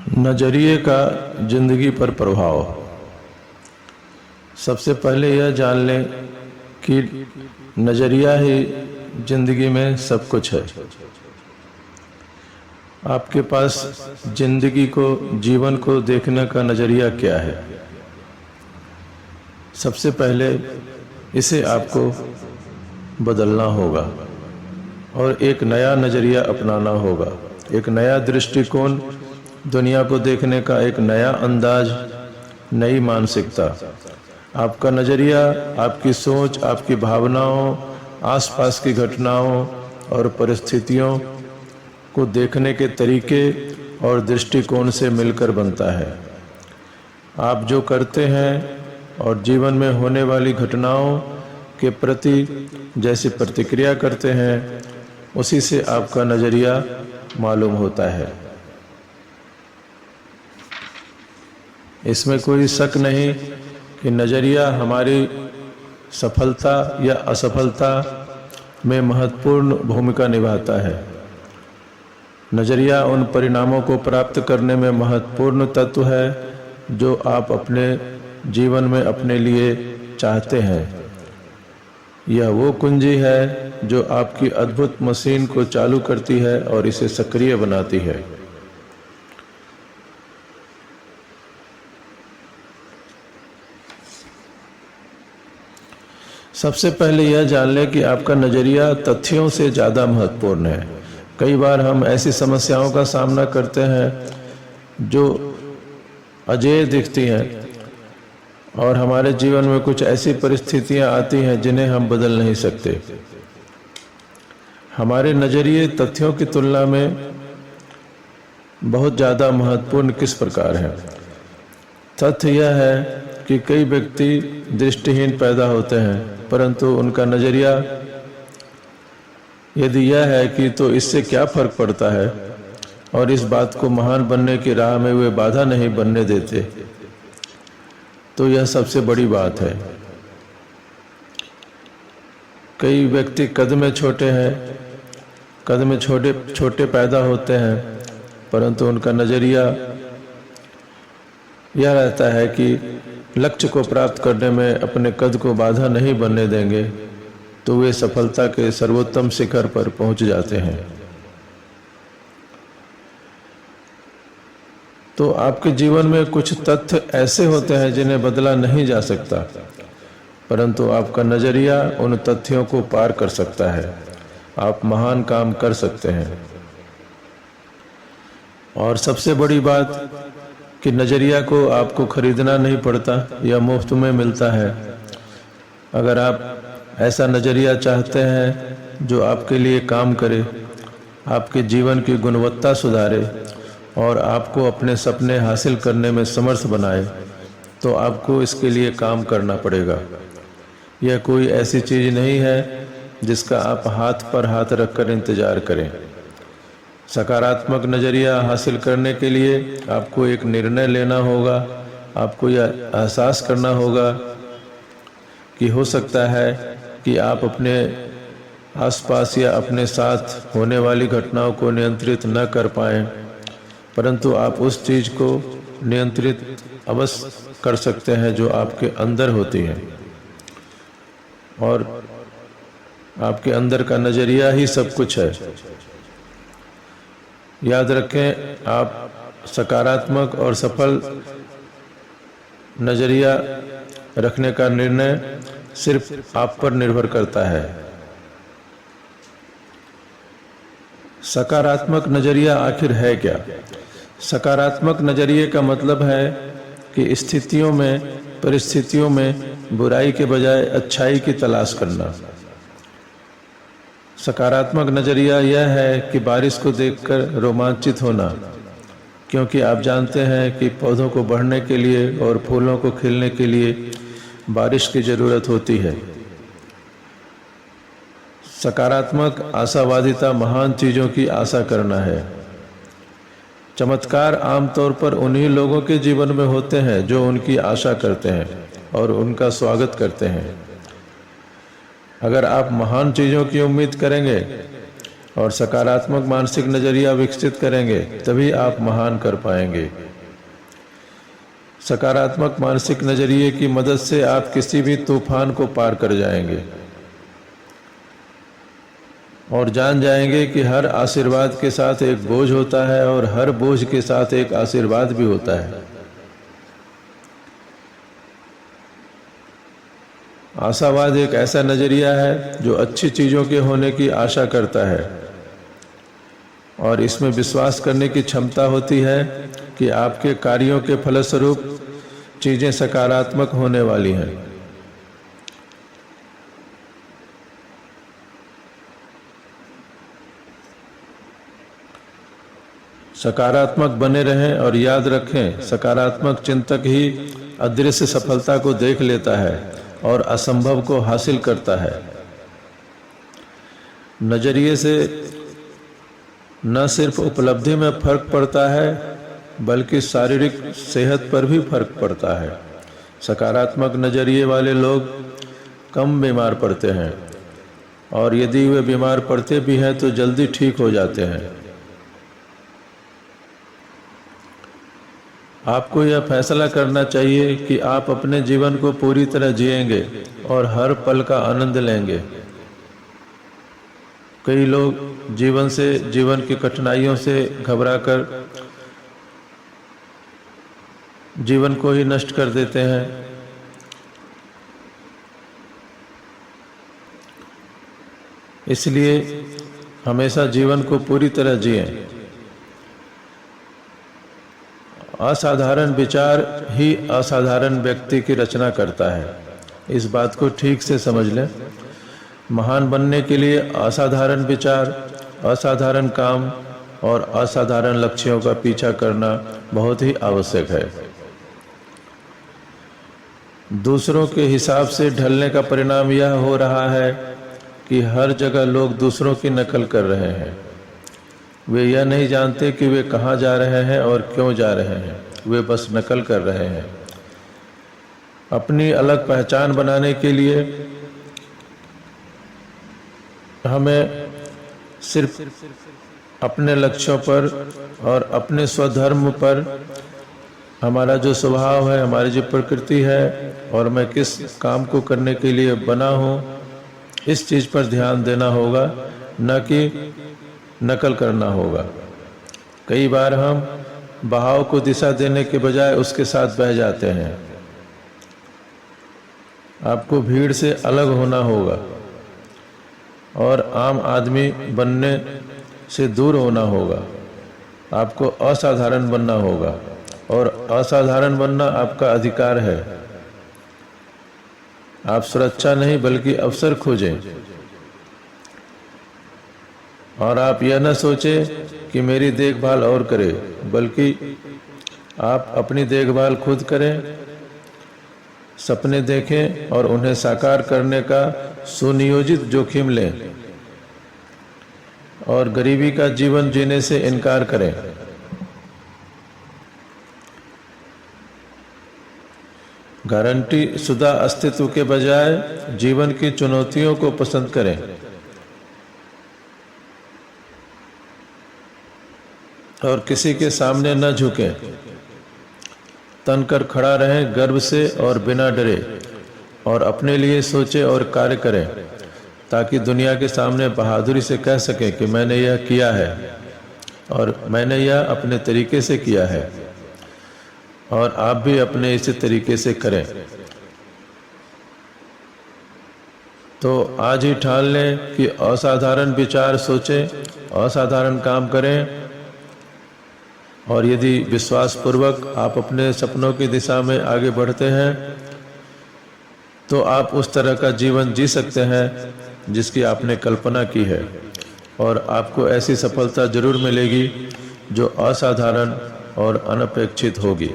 नजरिए का जिंदगी पर प्रभाव। सबसे पहले यह जान लें कि नजरिया ही जिंदगी में सब कुछ है। आपके पास जिंदगी को, जीवन को देखने का नजरिया क्या है? सबसे पहले इसे आपको बदलना होगा और एक नया नजरिया अपनाना होगा। एक नया दृष्टिकोण, दुनिया को देखने का एक नया अंदाज, नई मानसिकता। आपका नजरिया, आपकी सोच, आपकी भावनाओं, आसपास की घटनाओं और परिस्थितियों को देखने के तरीके और दृष्टिकोण से मिलकर बनता है। आप जो करते हैं और जीवन में होने वाली घटनाओं के प्रति जैसी प्रतिक्रिया करते हैं, उसी से आपका नजरिया मालूम होता है। इसमें कोई शक नहीं कि नजरिया हमारी सफलता या असफलता में महत्वपूर्ण भूमिका निभाता है। नजरिया उन परिणामों को प्राप्त करने में महत्वपूर्ण तत्व है जो आप अपने जीवन में अपने लिए चाहते हैं। यह वो कुंजी है जो आपकी अद्भुत मशीन को चालू करती है और इसे सक्रिय बनाती है। सबसे पहले यह जान लें कि आपका नजरिया तथ्यों से ज़्यादा महत्वपूर्ण है। कई बार हम ऐसी समस्याओं का सामना करते हैं जो अजेय दिखती हैं और हमारे जीवन में कुछ ऐसी परिस्थितियां आती हैं जिन्हें हम बदल नहीं सकते। हमारे नजरिए तथ्यों की तुलना में बहुत ज़्यादा महत्वपूर्ण किस प्रकार है? तथ्य यह है कि कई व्यक्ति दृष्टिहीन पैदा होते हैं, परंतु उनका नजरिया यदि यह है कि तो इससे क्या फर्क पड़ता है, और इस बात को महान बनने की राह में वे बाधा नहीं बनने देते, तो यह सबसे बड़ी बात है। कई व्यक्ति कद में छोटे हैं, कद में छोटे पैदा होते हैं, परंतु उनका नजरिया यह रहता है कि लक्ष्य को प्राप्त करने में अपने कद को बाधा नहीं बनने देंगे, तो वे सफलता के सर्वोत्तम शिखर पर पहुंच जाते हैं। तो आपके जीवन में कुछ तथ्य ऐसे होते हैं जिन्हें बदला नहीं जा सकता, परंतु आपका नजरिया उन तथ्यों को पार कर सकता है। आप महान काम कर सकते हैं। और सबसे बड़ी बात कि नजरिया को आपको खरीदना नहीं पड़ता, यह मुफ्त में मिलता है। अगर आप ऐसा नजरिया चाहते हैं जो आपके लिए काम करे, आपके जीवन की गुणवत्ता सुधारे और आपको अपने सपने हासिल करने में समर्थ बनाए, तो आपको इसके लिए काम करना पड़ेगा। यह कोई ऐसी चीज नहीं है जिसका आप हाथ पर हाथ रखकर इंतजार करें। सकारात्मक नजरिया हासिल करने के लिए आपको एक निर्णय लेना होगा। आपको यह एहसास करना होगा कि हो सकता है कि आप अपने आसपास या अपने साथ होने वाली घटनाओं को नियंत्रित न कर पाएं, परंतु आप उस चीज को नियंत्रित अवश्य कर सकते हैं जो आपके अंदर होती है। और आपके अंदर का नजरिया ही सब कुछ है। याद रखें, आप सकारात्मक और सफल नजरिया रखने का निर्णय सिर्फ आप पर निर्भर करता है। सकारात्मक नजरिया आखिर है क्या? सकारात्मक नजरिए का मतलब है कि स्थितियों में, परिस्थितियों में बुराई के बजाय अच्छाई की तलाश करना। सकारात्मक नजरिया यह है कि बारिश को देखकर रोमांचित होना, क्योंकि आप जानते हैं कि पौधों को बढ़ने के लिए और फूलों को खिलने के लिए बारिश की जरूरत होती है। सकारात्मक आशावादिता महान चीजों की आशा करना है। चमत्कार आमतौर पर उन्हीं लोगों के जीवन में होते हैं जो उनकी आशा करते हैं और उनका स्वागत करते हैं। अगर आप महान चीजों की उम्मीद करेंगे और सकारात्मक मानसिक नजरिया विकसित करेंगे तभी आप महान कर पाएंगे। सकारात्मक मानसिक नजरिए की मदद से आप किसी भी तूफान को पार कर जाएंगे और जान जाएंगे कि हर आशीर्वाद के साथ एक बोझ होता है और हर बोझ के साथ एक आशीर्वाद भी होता है। आशावाद एक ऐसा नजरिया है जो अच्छी चीजों के होने की आशा करता है और इसमें विश्वास करने की क्षमता होती है कि आपके कार्यों के फलस्वरूप चीजें सकारात्मक होने वाली हैं। सकारात्मक बने रहें और याद रखें, सकारात्मक चिंतक ही अदृश्य सफलता को देख लेता है और असंभव को हासिल करता है। नजरिए से न सिर्फ उपलब्धि में फर्क पड़ता है बल्कि शारीरिक सेहत पर भी फर्क पड़ता है। सकारात्मक नजरिए वाले लोग कम बीमार पड़ते हैं और यदि वे बीमार पड़ते भी हैं तो जल्दी ठीक हो जाते हैं। आपको यह फैसला करना चाहिए कि आप अपने जीवन को पूरी तरह जिएंगे और हर पल का आनंद लेंगे। कई लोग जीवन की कठिनाइयों से घबराकर जीवन को ही नष्ट कर देते हैं। इसलिए हमेशा जीवन को पूरी तरह जिएं। असाधारण विचार ही असाधारण व्यक्ति की रचना करता है। इस बात को ठीक से समझ लें। महान बनने के लिए असाधारण विचार, असाधारण काम और असाधारण लक्ष्यों का पीछा करना बहुत ही आवश्यक है। दूसरों के हिसाब से ढलने का परिणाम यह हो रहा है कि हर जगह लोग दूसरों की नकल कर रहे हैं। वे यह नहीं जानते कि वे कहाँ जा रहे हैं और क्यों जा रहे हैं, वे बस नकल कर रहे हैं। अपनी अलग पहचान बनाने के लिए हमें सिर्फ अपने लक्ष्यों पर और अपने स्वधर्म पर, हमारा जो स्वभाव है, हमारी जो प्रकृति है और मैं किस काम को करने के लिए बना हूँ, इस चीज़ पर ध्यान देना होगा, न कि नकल करना होगा। कई बार हम बहाव को दिशा देने के बजाय उसके साथ बह जाते हैं। आपको भीड़ से अलग होना होगा और आम आदमी बनने से दूर होना होगा। आपको असाधारण बनना होगा और असाधारण बनना आपका अधिकार है। आप सुरक्षा नहीं बल्कि अवसर खोजें और आप यह न सोचें कि मेरी देखभाल और करे, बल्कि आप अपनी देखभाल खुद करें। सपने देखें और उन्हें साकार करने का सुनियोजित जोखिम लें और गरीबी का जीवन जीने से इनकार करें। गारंटी शुदा अस्तित्व के बजाय जीवन की चुनौतियों को पसंद करें और किसी के सामने न झुकें। तन कर खड़ा रहें गर्व से और बिना डरे, और अपने लिए सोचें और कार्य करें ताकि दुनिया के सामने बहादुरी से कह सकें कि मैंने यह किया है और मैंने यह अपने तरीके से किया है और आप भी अपने इसी तरीके से करें। तो आज ही ठान लें कि असाधारण विचार सोचें, असाधारण काम करें और यदि विश्वास पूर्वक आप अपने सपनों की दिशा में आगे बढ़ते हैं तो आप उस तरह का जीवन जी सकते हैं जिसकी आपने कल्पना की है और आपको ऐसी सफलता जरूर मिलेगी जो असाधारण और अनपेक्षित होगी।